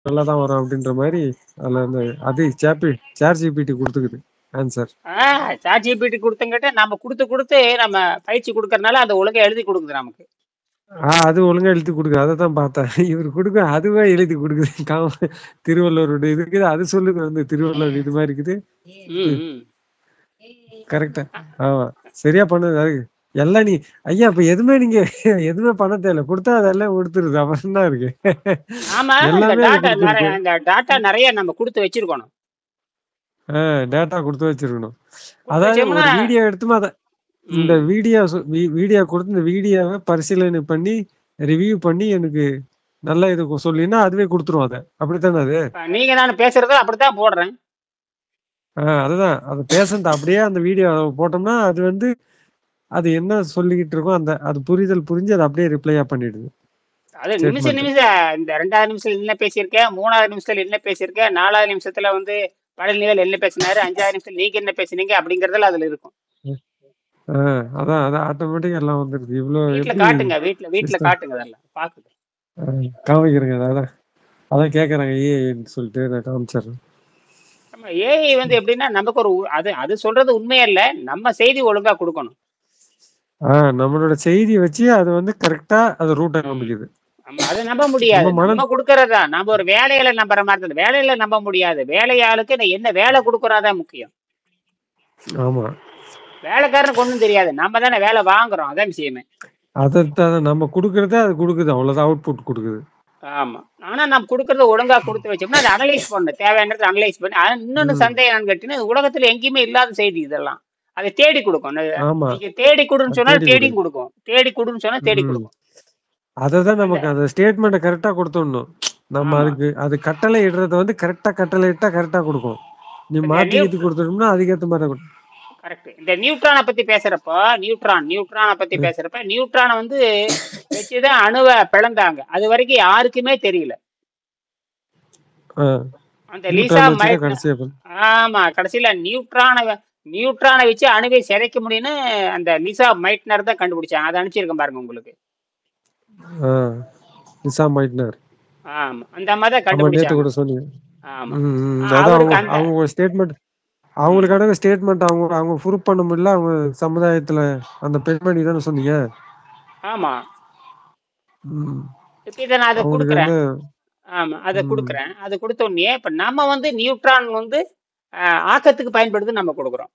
நல்லா தான் வரும் அப்படின்ற மாதிரி அதுல அந்த அது சேட் ஜிபிடி கொடுத்துக்குது ஆன்சர். சாட் ஜிபிடி கொடுத்துங்கிட்ட நம்ம கொடுத்து நம்ம பயிற்சி கொடுக்கறதுனால அந்த ஒழுங்கா எழுதி கொடுக்குது நமக்கு. அது ஒழுங்கா எழுதி கொடுக்குது. அதை தான் பார்த்தேன். இவர் கொடுக்க அதுவே எழுதி கொடுக்குது. திருவள்ளுவரோட இது இருக்குது, அது சொல்லுது வந்து திருவள்ளுவர் இது மாதிரி இருக்குது. கரெக்டா? ஆமா, சரியா பண்ணுது. அதுக்கு எல்லாம் நீ ஐயா இப்ப எதுவுமே நீங்க எதுவுமே பண்ண தேவையில்ல, கொடுத்தா அதெல்லாம் கொடுத்துருது. அப்புறம் தான் இருக்கு ஆமா, இந்த டாட்டா நிறைய நம்ம கொடுத்து வச்சிருக்கணும். டேட்டா கொடுத்து வச்சிருக்கணும். அதாவது ஒரு வீடியோ எடுத்துமா அதை இந்த வீடியோ கொடுத்து இந்த வீடியோவை பரிசீலனை பண்ணி ரிவ்யூ பண்ணி எனக்கு நல்ல இது சொல்லினா அதுவே கொடுத்துரும். அதை அப்படித்தானே? அது நீங்க நான் பேசுறத அப்படித்தான் போடுறேன். அதுதான் அது பேசுறது. அப்படியே அந்த வீடியோ போட்டோம்னா அது வந்து அது என்ன சொல்லிக்கிட்டு இருக்கோம் அந்த அது புரிஞ்சு அது அப்படியே ரிப்ளையா பண்ணிடுது. அது நிமிஷம் இந்த 2வது நிமிஷத்துல என்ன பேசியிருக்கேன், 3வது நிமிஷத்துல என்ன பேசியிருக்கேன், 4வது நிமிஷத்துல வந்து பழனிவேல் என்ன பேசினாரு, 5வது நிமிஷத்துல நீங்க என்ன பேசினீங்க அப்படிங்கறதுல அதுல இருக்கும். அதான் அதான் ஆட்டோமேட்டிக்கா எல்லாம் வந்துருது. இவ்வளவு வீட்டுல காட்டுங்க, வீட்டுல காட்டுங்க, அதெல்லாம் பாக்குது காமிக்கிறேங்க. அதான் கேக்குறாங்க ஏன்னு சொல்லிட்டு நான் காமிச்சிடுறேன். ஏஐ வந்து எப்படின்னா நமக்கு ஒரு அது சொல்றது உண்மையே இல்ல, நம்ம செய்தி ஒழுங்கா கொடுக்கணும். நம்மளோட செய்தியை வச்சு அது வந்து கரெக்டா அது ரூட்டை காமிக்குது. அதை நம்ப முடியாது, நம்ம கொடுக்கறதா. நம்ம ஒரு வேலையில நம்புற மாதிரி இருந்தது, வேலையில நம்ப முடியாது. வேலையாளுக்கு என்ன வேலை கொடுக்கறதான் முக்கியம். ஆமா, வேலைக்காரனுக்கு ஒண்ணும் தெரியாது, நம்ம தானே வேலை வாங்குறோம், அதான் விஷயமே. அதான் நம்ம கொடுக்கறத அது கொடுக்குது, அவ்வளவுதான் அவுட்புட் கொடுக்குது. ஆமா, ஆனா நம்ம கொடுக்கறத ஒழுங்கா கொடுத்து வச்சோம்னா அதை அனலைஸ் பண்ணணும், தேவையானது அனலைஸ் பண்ணி. இன்னொன்னு சந்தேகம் கேட்டீங்கன்னா உலகத்துல எங்கேயுமே இல்லாத செய்தி இதெல்லாம், அதை தேடி கொடுக்கும். நீங்க தேடி கொடுன்னு சொன்னா தேடியும் கொடுக்கும், தேடி கொடுன்னு சொன்னா தேடி கொடுக்கும். அததான் நமக்கு அந்த ஸ்டேட்மெண்ட்டை கரெக்டா கொடுத்துடணும். நம்ம அதுக்கு அது கட்டளை இடுறத வந்து கரெக்டா கட்டளை இட்டா கரெக்டா கொடுக்கும். நீ மாத்தி ஏத்தி கொடுத்துட்டோம்னா அதுக்கேற்ற மாதிரி கொடுக்கும். கரெக்ட். இந்த நியூட்ரானை பத்தி பேசுறப்ப நியூட்ரானை வந்து வச்சுதான் அணுவை பிளந்தாங்க. அது வரைக்கும் யாருக்குமே தெரியல. அந்த லீசா மைட்னர், ஆமா, கடைசியில நியூட்ரானை வச்சு அணுவை சிதைக்க முடியும்னு அந்த லீசா மைட்னர் தான் கண்டுபிடிச்சாங்க. அதை அனுப்பிச்சிருக்கேன் பாருங்க உங்களுக்கு. லீசா மைட்னர், ஆமா, அந்த மாதிரி தான் கண்டுபிடிச்சாங்க. ஆமா, அவங்க ஸ்டேட்மெண்ட், அவங்களுக்கான ஸ்டேட்மெண்ட் அவங்க ப்ரூஃப் பண்ண முடியல. அவங்க சமுதாயத்துல அந்த பெண்மணி தானே சொன்னீங்க? ஆமா, இதை நான் அதை கொடுக்குறேன். ஆமா, அதை கொடுக்குறேன். அது கொடுத்த உடனே இப்ப நம்ம வந்து நியூட்ரான் வந்து ஆக்கத்துக்கு பயன்படுது, நம்ம கொடுக்குறோம்.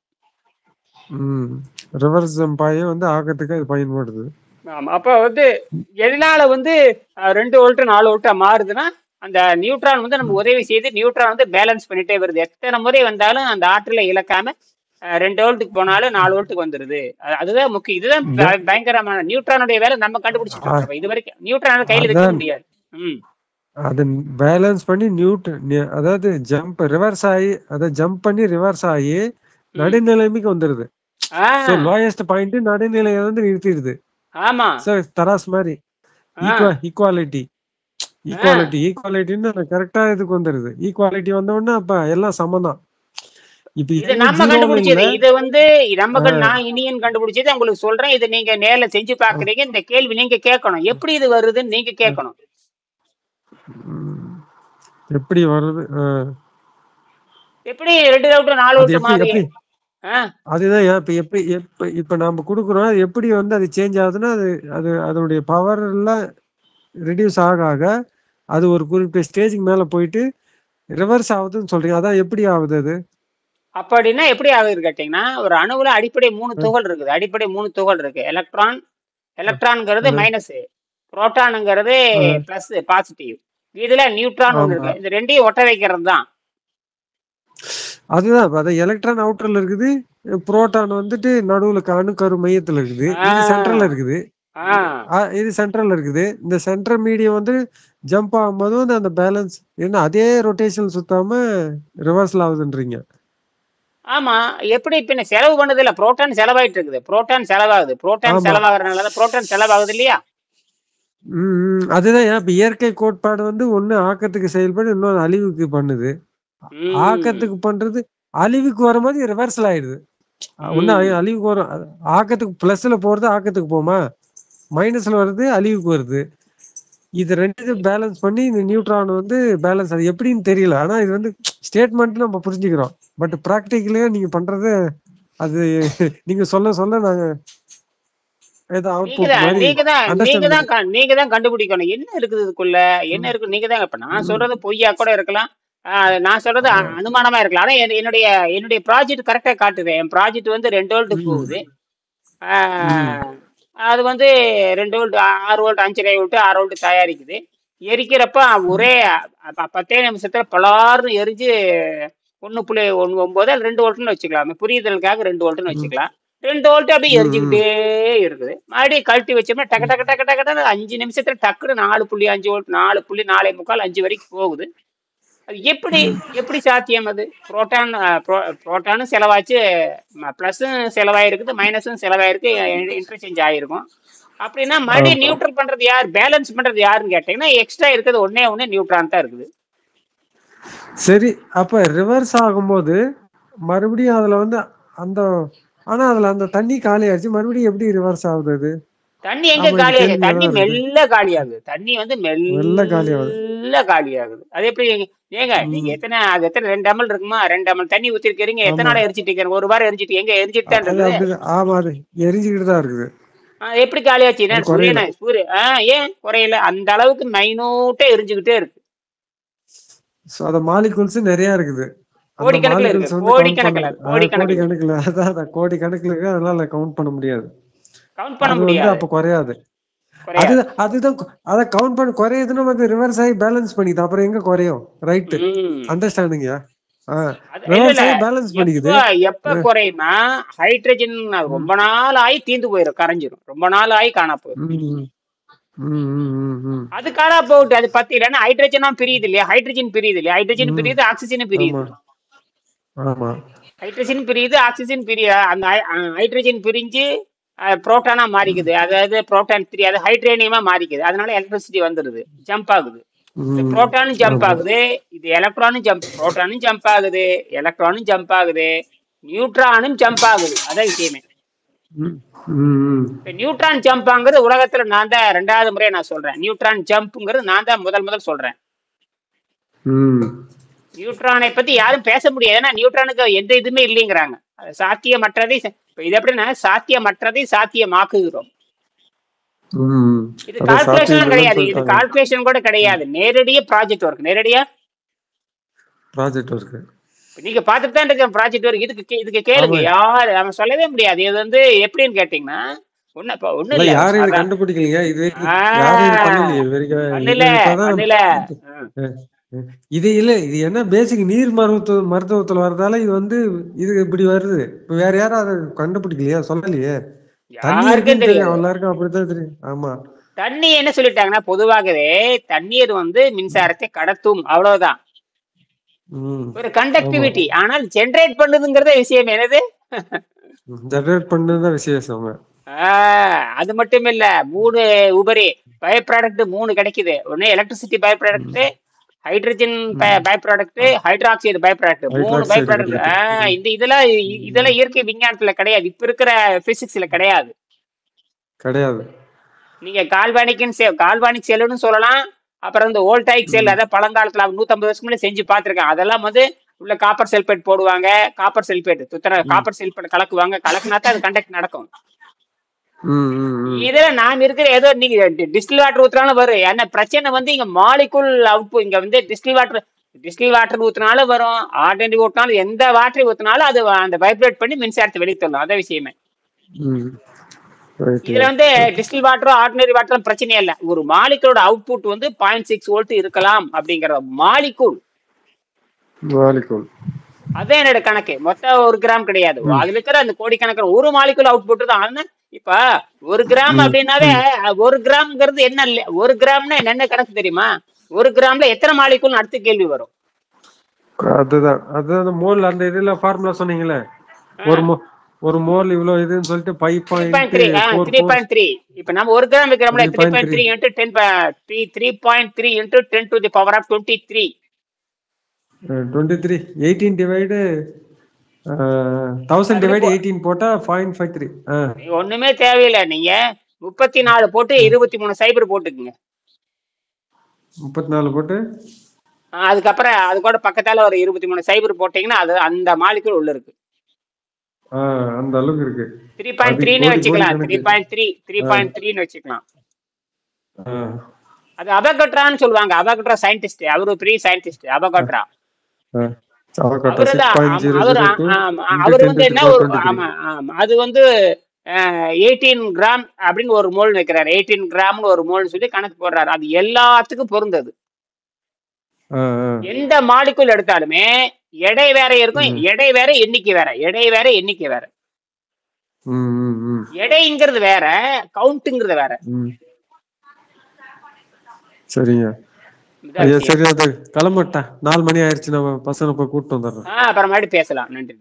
ரிவர்ஸ் ஜம்பாயே வந்து ஆக்கத்துக்கு அது பயன்படுது. ஆமா, அப்ப வந்து எதனால வந்து 2 வோல்ட் 4 வோல்ட்டா மாறுதுன்னா அந்த நியூட்ரான் வந்து நம்ம உதவி செய்து நியூட்ரான் வந்து பேலன்ஸ் பண்ணிட்டே வருது. எத்தனை முறை வந்தாலும் அந்த ஆற்றலை இழக்காம 2 வோல்ட்டுக்கு போனாலும் 4 வோல்ட்டுக்கு வந்துருது. அதுதான் முக்கியம். இதுதான் பயங்கரமான நியூட்ரானுடைய வேலை. நம்ம கண்டுபிடிச்சிட்டு இருக்கோம். இது வரைக்கும் நியூட்ரான கையில வைக்க முடியாது. அது பேலன்ஸ் பண்ணி அதாவது ஜம்ப் ரிவர்ஸ் ஆகி அதை ஜம்ப் பண்ணி ரிவர்ஸ் ஆகி நடுநிலைமைக்கு வந்துருது. லோயஸ்ட் பாயிண்ட் நடுநிலையை வந்து நிறுத்திடுது. ஆமா, தராஸ் மாதிரி ஈக்குவாலிட்டின்னு கரெக்டா இதுக்கு வந்துருது. ஈக்குவாலிட்டி வந்த உடனே அப்ப எல்லாம் சமம். இது நம்ம கண்டுபிடிச்சது. இது வந்து நான் இனியன் கண்டுபிடிச்சது உங்களுக்கு சொல்றேன். இது நீங்க நேர்ல செஞ்சு பாக்குறீங்க. இந்த கேள்வி நீங்க கேட்கணும், எப்படி இது வருதுன்னு நீங்க கேட்கணும். எப்படி வருது, எப்படி 2 வோல்ட் 4 வோல்ட் மாதிரி. அதுதான் இப்ப நாம குடுக்குறோம். அது எப்படி வந்து அது சேஞ்ச் ஆகுதுன்னா அது அதனுடைய பவர் எல்லாம் ரெடியூஸ் ஆக அது ஒரு குறிப்பிட்ட ஸ்டேஜுக்கு மேல போயிட்டு ரிவர்ஸ் ஆகுதுன்னு சொல்றீங்க. அதான் எப்படி ஆகுது அது? அப்படின்னா எப்படி ஆகுது கேட்டீங்கன்னா, ஒரு அணுவுல அடிப்படை 3 துகள் இருக்கு. எலக்ட்ரான்ங்கிறது மைனஸ், புரோட்டானுங்கிறது பிளஸ் பாசிட்டிவ், இதுல நியூட்ரான் ஒண்ணு இருக்கு. இது ரெண்டையும் ஒட்ட வைக்கிறது தான். அதுதான் அத எலக்ட்ரான் அவுட்டர்ல இருக்குது, புரோட்டான் வந்துட்டு நடுவுல அணுக்கரு மையத்துல இருக்குது, இது சென்ட்ரல்ல இருக்குது. இது சென்ட்ரல்ல இருக்குது. இந்த சென்ட்ரல் மீடியம் வந்து ஜம்ப் ஆகும்போது வந்து அந்த பேலன்ஸ் என்ன அதே ரொட்டேஷன் சுத்தாம ரிவர்ஸ்ல ஆகுதுன்றீங்க. ஆமா, எப்படி பின்ன செலவு பண்ணது இல்ல, புரோட்டான் செலவாயிட்டு இருக்குது. புரோட்டான் செலவாகிறதுனால புரோட்டான் செலவாகுது இல்லையா? அதுதான் இப்ப இயற்கை கோட்பாடு வந்து ஒண்ணு ஆக்கத்துக்கு செயல்படு, இன்னொன்னு அழிவுக்கு பண்ணுது. ஆக்கத்துக்கு பண்றது அழிவுக்கு வர மாதிரி ரிவர்சல் ஆயிடுது. ஒண்ணு அழிவுக்கு வரும், ஆக்கத்துக்கு பிளஸ்ல போறது ஆக்கத்துக்கு போமா, மைனஸ்ல வருது அழிவுக்கு வருது. இது 2 பேலன்ஸ் பண்ணி இந்த நியூட்ரான் வந்து பேலன்ஸ், அது எப்படின்னு தெரியல. ஆனா இது வந்து ஸ்டேட்மெண்ட் நம்ம புரிஞ்சுக்கிறோம். பட் பிராக்டிகலே நீங்க பண்றது அது நீங்க சொல்ல சொல்ல நாங்க ஏதோ அவுட்புட் மாதிரி அண்டர்ஸ்டாண்ட் பண்ணி. நீங்க தான் கண்டுபிடிக்கணும் என்ன இருக்குது இதுக்குள்ள, என்ன இருக்கு. நீங்க தான். இப்ப நான் சொல்றது பொய்யா கூட இருக்கலாம், நான் சொல்றது அனுமானமா இருக்கலாம். ஆனா என்னுடைய ப்ராஜெக்ட் கரெக்டா காட்டுது. என் ப்ராஜெக்ட் வந்து 2 வோல்ட் போகுது. அது வந்து 2 வோல்ட் 6 வோல்ட் 5.5 வோல்ட் 6 வோல்ட் தயாரிக்குது. எரிக்கிறப்ப ஒரே 10 நிமிஷத்துல பலார்னு எரிஞ்சு 1.9 2 வோல்ட்னு வச்சுக்கலாம். புரியுதலுக்காக 2 வோல்ட்னு வச்சுக்கலாம். 2 வோல்ட் அப்படியே எரிஞ்சுக்கிட்டே இருக்குது. மறுபடியும் கழட்டி வச்சோம்னா டக்கு டக்கு டக்கு டக்கு 5 நிமிஷத்துல டக்குன்னு 4.5 வோல்ட் 4.4 5 வரைக்கும் போகுது. அது எப்படி சாத்தியம்? அது புரோட்டானும் செலவாச்சு, பிளஸும் செலவாயிருக்குது, மைனஸும் செலவாயிருக்கு, இன்டர்சேஞ்ச் ஆயிருக்கும். அப்படின்னா மறுபடியும் நியூட்ரல் பண்றது யார், பேலன்ஸ் பண்றது யாருன்னு கேட்டீங்கன்னா எக்ஸ்ட்ரா இருக்கிறது ஒன்னே நியூட்ரான் தான் இருக்குது. சரி, அப்ப ரிவர்ஸ் ஆகும்போது மறுபடியும் அதுல வந்து அந்த ஆனா அதுல அந்த தண்ணி காலி ஆயிடுச்சு, மறுபடியும் எப்படி ரிவர்ஸ் ஆகுது? அது தண்ணி எங்க காலி ஆகுது? தண்ணி மெல்ல காலி ஆகுது. தண்ணி வந்து மெல்ல காலி ஆகுது. அது எப்படி? ஏங்க நீங்க எத்தனை 2 ml இருக்குமா? 2 ml தண்ணி ஊத்திருக்கீங்க, எத்தனை நாள் எரிச்சிட்டு இருக்கீங்க? ஒரு வாரம் எரிஞ்சிட்டு எங்க எரிஞ்சிட்டு தான் இருக்குது. ஆமா, அது எரிஞ்சுக்கிட்டு தான் இருக்குது. எப்படி காலி ஆச்சு? ஏன் குறையல? அந்த அளவுக்கு மைனூட்டா எரிஞ்சுக்கிட்டே இருக்கு. அத மாலிகூல்ஸ் நிறைய இருக்குது, கோடிக்கணக்கில் இருக்கு, கோடிக்கணக்கில் அதான் கோடிக்கணக்கில் இருக்கு. அதனால கவுண்ட் பண்ண முடியாது. அப்ப குறையாது. அதுதான் அத கவுண்ட் பண்ண குறையுதுன்னா வந்து ரிவர்ஸ் ஆகி பேலன்ஸ் பண்ணிது. அப்புறம் எங்க குறையும்? Right, understanding. பேலன்ஸ் பண்ணிக்குது. எப்ப குறையும்னா ஹைட்ரஜன் ரொம்ப நாள் ஆகி தீந்து போயிடும், கரைஞ்சிரும். ரொம்ப நாள் ஆகி காணா போயிடும். அது காணா போகுது. அது பத்தி இல்லைன்னா ஹைட்ரஜனும் பிரியுது இல்லையா? ஹைட்ரஜன் பிரியுது, ஆக்சிஜனும் பிரியுது. ஹைட்ரஜன் பிரியுது, ஆக்சிஜன் பிரிய, அந்த ஹைட்ரஜன் பிரிஞ்சு புரோட்டானா மாறிக்குது. அதாவது புரோட்டான் 3 அது ஹைட்ரேனியமா மாறிக்குது. அதனால எலக்ட்ரிசிட்டி வந்துடுது, ஜம்ப் ஆகுது. புரோட்டானும் ஜம்ப் ஆகுது, இது எலக்ட்ரானும் புரோட்டானும் ஜம்ப் ஆகுது, எலக்ட்ரானும் ஜம்ப் ஆகுது, நியூட்ரானும் ஜம்ப் ஆகுது. அதான் விஷயமே. நியூட்ரான் ஜம்ப் ஆகுறது உலகத்துல நான் தான் 2வது முறையை நான் சொல்றேன். நியூட்ரான் ஜம்ப்ங்கிறது நான் தான் முதல் சொல்றேன். நியூட்ரானை பத்தி யாரும் பேச முடியாது, ஏன்னா நியூட்ரானுக்கு எந்த இதுவுமே இல்லைங்கிறாங்க. சாத்தியமற்றதை இது எப்படின்னா சாத்தியமற்றதை சாத்தியமாக்குகிறோம். இது கால்குலேஷன் கிடையாது, இது கால்குலேஷன் கூட கிடையாது. நேரடியா ப்ராஜெக்ட் ஒர்க், நீங்க பாத்துட்டு தான் இருக்க ப்ராஜெக்ட் ஒர்க். இதுக்கு கேளுங்க, யாரு அவன் சொல்லவே முடியாது. இது வந்து எப்படின்னு கேட்டீங்கன்னா ஒண்ணு இது இல்ல, இது என்ன பேசிக் நீர் மருத்துவத்துல வர்றதால இது வந்து இது இப்படி வருது. வேற யாரும் அதை கண்டுபிடிக்கலையா? சொல்லலையே. எல்லாருக்கும் அப்படித்தான் தெரியும். ஆமா, தண்ணி என்ன சொல்லிட்டாங்கன்னா பொதுவாகவே தண்ணீர் வந்து மின்சாரத்தை கடத்தும், அவ்வளவுதான். ஒரு கண்டக்டிவிட்டி. ஆனால் ஜெனரேட் பண்ணுதுங்கிறத விஷயம் என்னது? ஜெனரேட் பண்ணுதான் விசேஷம். அது மட்டும் இல்ல, 3 உபரி பை ப்ராடக்ட் 3 கிடைக்குது. ஒண்ணு electricity by product, hydrogen by product, hydroxide by product. 3 by product. இதெல்லாம் இயற்கை விஞ்ஞானத்துல கிடையாது, இப்ப இருக்கிற பிசிக்ஸ்ல கிடையாது. நீங்க கால்வானிக் செல்லுன்னு சொல்லலாம். அப்புறம் இந்த வோல்டாயிக் செல், அதாவது பழங்காலத்துல 150 வருஷம் முன்னாடி செஞ்சு பார்த்திருக்கேன். அதெல்லாம் வந்து உள்ள காப்பர் சல்பேட் போடுவாங்க, காப்பர் சல்பேட் கலக்குவாங்க. கலக்குனாத்தான் அது கண்டக்ட் நடக்கும். இதுல நான் இருக்கிற ஏதோ நீங்க டிஸ்டில் வாட்டர் ஊத்துனாலும் வரும். என்ன பிரச்சனை வந்து இங்க மாலிகுல் அவுட்புட், இங்க வந்து டிஸ்டில் வாட்டர் ஊத்தினாலும் வரும், ஆர்டினரி ஊத்தினாலும், எந்த வாட்டரை ஊத்தினாலும் அது அந்த வைப்ரேட் பண்ணி மின்சாரத்தை வெளித்தரணும். அதான் விஷயமே. இதுல வந்து டிஸ்டில் வாட்டரும் ஆர்டினரி வாட்டரும் பிரச்சனையே இல்ல. ஒரு மாலிகுலோட அவுட்புட் வந்து 0.6 வோல்ட் இருக்கலாம் அப்படிங்கிற மாலிகுல். அதான் என்னோட கணக்கு. மொத்தம் 1 கிராம் கிடையாது, அதுல இருக்கிற அந்த கோடிக்கணக்கில் ஒரு மாலிகுல் அவுட்புட் தான். இப்ப 1 கிராம் அப்படின்னாவே 1 கிராம்ங்கிறது என்ன? 1 கிராம்னா என்ன கணக்கு தெரியுமா? 1 கிராம்ல எத்தனை மாலிகுல் அடுத்த கேள்வி வரும். அதுதான் மோல். அந்த இதுல ஃபார்முலா சொன்னீங்களே, ஒரு மோல் இவ்வளவு இதுன்னு சொல்லிட்டு 3.3. இப்ப நம்ம 1 gram இருக்கிறோம்ல, 3.3 into 3.3 into 10 to the power of 23. 18 divide 1000 divide 18 போட்டா 0.53. ஒண்ணுமே தேவையில்லை, நீங்க 34 போட்டு 23 சைபர் போட்டுக்குங்க. 34 போட்டு அதுக்கப்புறம் அது கூட பக்கத்தால ஒரு 23 சைபர் போட்டீங்கன்னா அது அந்த மாலிகுல் உள்ள இருக்கு. அந்த அளவுக்கு இருக்கு. 3.3ன்னு வச்சுக்கலாம். 3.3ன்னு வச்சுக்கலாம். அது அபகட்ரான்னு சொல்லுவாங்க. அபகட்ரா சயின்டிஸ்ட், அவரு பெரிய சயின்டிஸ்ட் அபகட்ரா. அவரு வந்து என்ன அது வந்து 18 கிராம் அப்படின்னு ஒரு மோல் வைக்கிறாரு. 18 கிராம்னு ஒரு மோல் சொல்லி கணக்கு போடுறாரு. அது எல்லாத்துக்கும் பொருந்தது. எந்த மாலிகுல் எடுத்தாலுமே எடை வேற இருக்கும், எடை வேற எண்ணிக்கை வேற, எடை வேற எண்ணிக்கை வேற. எடைங்கிறது வேற, கவுண்ட்ங்கிறது வேற. சரிங்க ஐயா. சரி, அது கிளம்பட்டா 4 மணி ஆயிடுச்சு. நம்ம பசங்க போய் கூப்பிட்டு வந்துடுறோம். அப்புறமாட்டி பேசலாம். நன்றி.